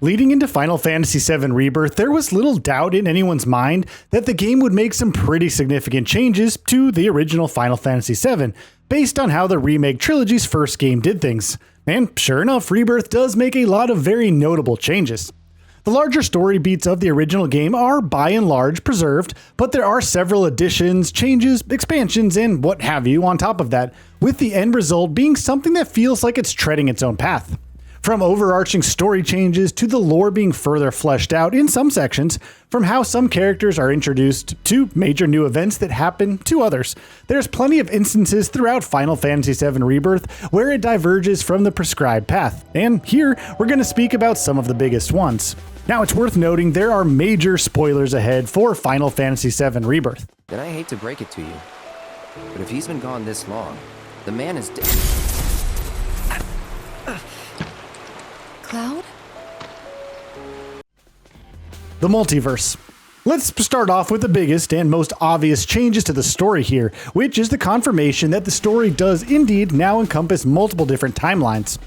Leading into Final Fantasy VII Rebirth, there was little doubt in anyone's mind that the game would make some pretty significant changes to the original Final Fantasy VII, based on how the remake trilogy's first game did things. And sure enough, Rebirth does make a lot of very notable changes. The larger story beats of the original game are by and large preserved, but there are several additions, changes, expansions, and what have you on top of that, with the end result being something that feels like it's treading its own path. From overarching story changes to the lore being further fleshed out in some sections, from how some characters are introduced to major new events that happen to others. There's plenty of instances throughout Final Fantasy VII Rebirth where it diverges from the prescribed path, and here we're going to speak about some of the biggest ones. Now, it's worth noting there are major spoilers ahead for Final Fantasy VII Rebirth. Then I hate to break it to you, but if he's been gone this long, the man is dead. Cloud? The Multiverse. Let's start off with the biggest and most obvious changes to the story here, which is the confirmation that the story does indeed now encompass multiple different timelines.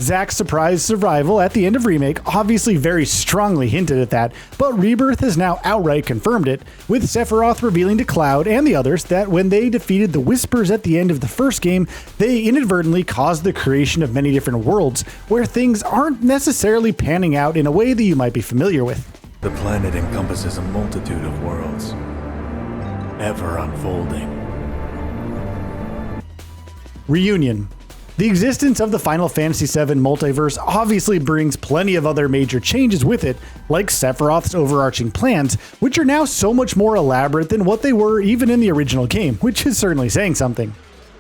Zack's surprise survival at the end of Remake obviously very strongly hinted at that, but Rebirth has now outright confirmed it, with Sephiroth revealing to Cloud and the others that when they defeated the Whispers at the end of the first game, they inadvertently caused the creation of many different worlds, where things aren't necessarily panning out in a way that you might be familiar with. The planet encompasses a multitude of worlds, ever unfolding. Reunion. The existence of the Final Fantasy VII Multiverse obviously brings plenty of other major changes with it, like Sephiroth's overarching plans, which are now so much more elaborate than what they were even in the original game, which is certainly saying something.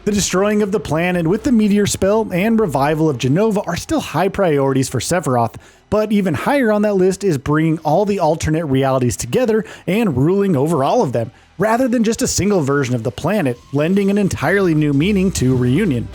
The destroying of the planet with the meteor spell and revival of Genova are still high priorities for Sephiroth, but even higher on that list is bringing all the alternate realities together and ruling over all of them, rather than just a single version of the planet, lending an entirely new meaning to Reunion.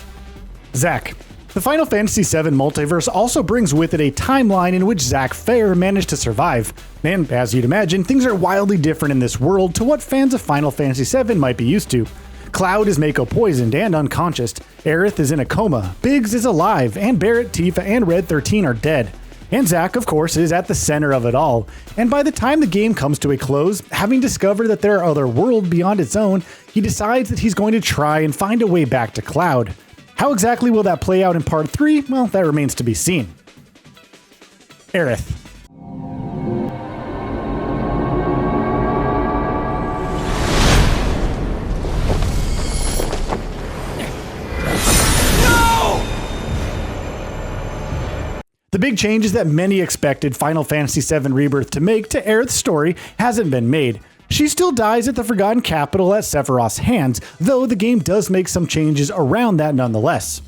Zack. The Final Fantasy VII Multiverse also brings with it a timeline in which Zack Fair managed to survive, and as you'd imagine, things are wildly different in this world to what fans of Final Fantasy VII might be used to. Cloud is Mako poisoned and unconscious, Aerith is in a coma, Biggs is alive, and Barrett, Tifa, and Red 13 are dead. And Zack, of course, is at the center of it all, and by the time the game comes to a close, having discovered that there are other worlds beyond its own, he decides that he's going to try and find a way back to Cloud. How exactly will that play out in Part 3? Well, that remains to be seen. Aerith. The big changes that many expected Final Fantasy VII Rebirth to make to Aerith's story hasn't been made. She still dies at the Forgotten Capital at Sephiroth's hands, though the game does make some changes around that nonetheless.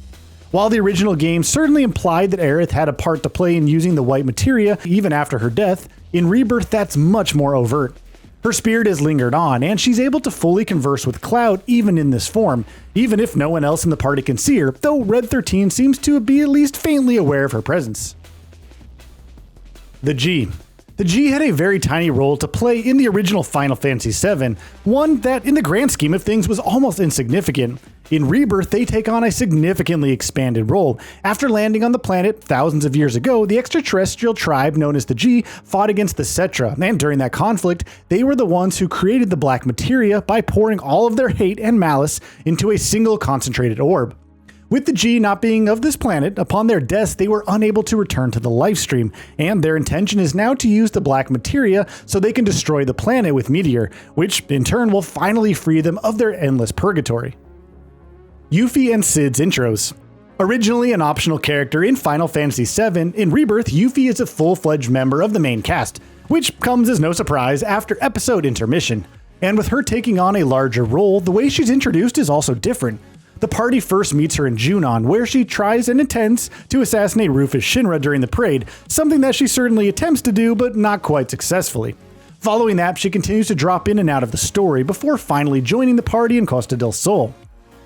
While the original game certainly implied that Aerith had a part to play in using the white materia even after her death, in Rebirth that's much more overt. Her spirit has lingered on, and she's able to fully converse with Cloud even in this form, even if no one else in the party can see her, though Red 13 seems to be at least faintly aware of her presence. The G. The G had a very tiny role to play in the original Final Fantasy VII, one that in the grand scheme of things was almost insignificant. In Rebirth, they take on a significantly expanded role. After landing on the planet thousands of years ago, the extraterrestrial tribe known as the G fought against the Cetra, and during that conflict, they were the ones who created the black materia by pouring all of their hate and malice into a single concentrated orb. With the G not being of this planet, upon their deaths they were unable to return to the lifestream, and their intention is now to use the black materia so they can destroy the planet with Meteor, which in turn will finally free them of their endless purgatory. Yuffie and Sid's intros. Originally an optional character in Final Fantasy VII, in Rebirth Yuffie is a full-fledged member of the main cast, which comes as no surprise after episode intermission. And with her taking on a larger role, the way she's introduced is also different. The party first meets her in Junon, where she tries and intends to assassinate Rufus Shinra during the parade, something that she certainly attempts to do, but not quite successfully. Following that, she continues to drop in and out of the story before finally joining the party in Costa del Sol.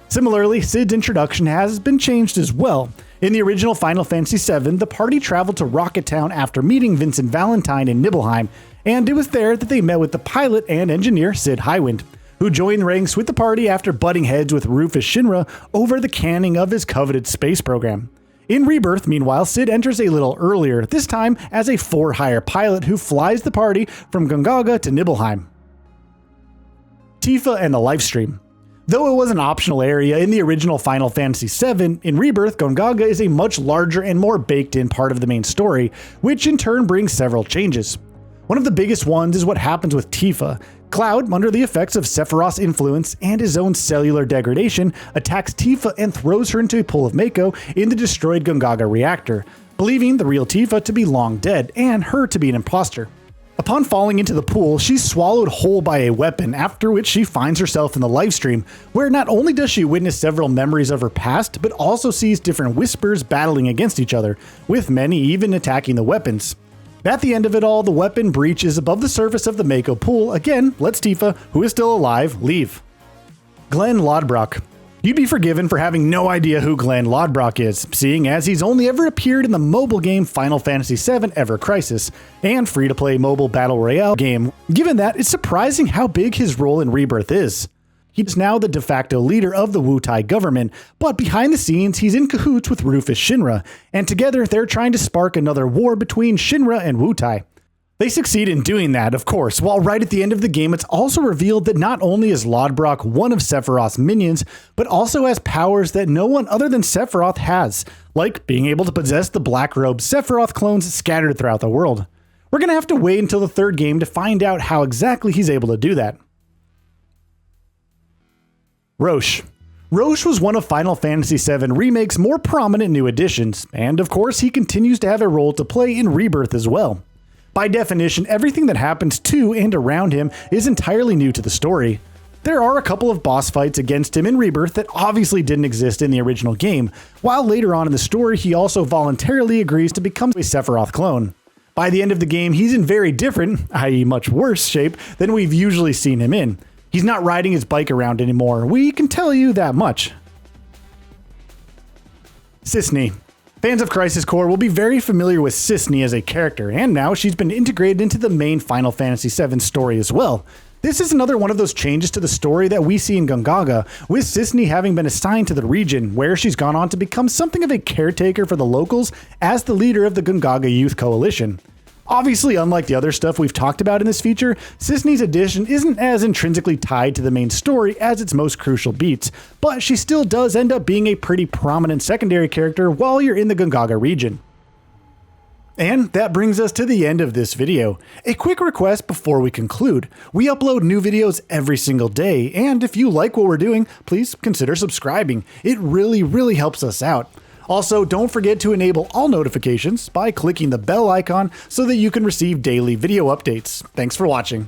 Similarly, Sid's introduction has been changed as well. In the original Final Fantasy VII, the party traveled to Rocket Town after meeting Vincent Valentine in Nibelheim, and it was there that they met with the pilot and engineer Sid Highwind, who joined ranks with the party after butting heads with Rufus Shinra over the canning of his coveted space program. In Rebirth, meanwhile, Sid enters a little earlier, this time as a for-hire pilot who flies the party from Gongaga to Nibelheim. Tifa and the Lifestream. Though it was an optional area in the original Final Fantasy VII, in Rebirth, Gongaga is a much larger and more baked-in part of the main story, which in turn brings several changes. One of the biggest ones is what happens with Tifa. Cloud, under the effects of Sephiroth's influence and his own cellular degradation, attacks Tifa and throws her into a pool of Mako in the destroyed Gongaga reactor, believing the real Tifa to be long dead and her to be an imposter. Upon falling into the pool, she's swallowed whole by a weapon, after which she finds herself in the Lifestream, where not only does she witness several memories of her past, but also sees different whispers battling against each other, with many even attacking the weapons. At the end of it all, the weapon breaches above the surface of the Mako pool, again lets Tifa, who is still alive, leave. Glenn Lodbrok. You'd be forgiven for having no idea who Glenn Lodbrok is, seeing as he's only ever appeared in the mobile game Final Fantasy VII Ever Crisis, and free-to-play mobile battle royale game. Given that, it's surprising how big his role in Rebirth is. He's now the de facto leader of the Wutai government, but behind the scenes he's in cahoots with Rufus Shinra, and together they're trying to spark another war between Shinra and Wutai. They succeed in doing that, of course, while right at the end of the game it's also revealed that not only is Lodbrok one of Sephiroth's minions, but also has powers that no one other than Sephiroth has, like being able to possess the black-robed Sephiroth clones scattered throughout the world. We're gonna have to wait until the third game to find out how exactly he's able to do that. Roche. Roche was one of Final Fantasy VII Remake's more prominent new additions, and of course he continues to have a role to play in Rebirth as well. By definition, everything that happens to and around him is entirely new to the story. There are a couple of boss fights against him in Rebirth that obviously didn't exist in the original game, while later on in the story he also voluntarily agrees to become a Sephiroth clone. By the end of the game, he's in very different, i.e. much worse shape than we've usually seen him in. He's not riding his bike around anymore, we can tell you that much. Sisny. Fans of Crisis Core will be very familiar with Sisny as a character, and now she's been integrated into the main Final Fantasy VII story as well. This is another one of those changes to the story that we see in Gongaga, with Sisny having been assigned to the region, where she's gone on to become something of a caretaker for the locals as the leader of the Gongaga Youth Coalition. Obviously, unlike the other stuff we've talked about in this feature, Sisney's addition isn't as intrinsically tied to the main story as its most crucial beats, but she still does end up being a pretty prominent secondary character while you're in the Gongaga region. And that brings us to the end of this video. A quick request before we conclude. We upload new videos every single day, and if you like what we're doing, please consider subscribing. It really helps us out. Also, don't forget to enable all notifications by clicking the bell icon so that you can receive daily video updates. Thanks for watching.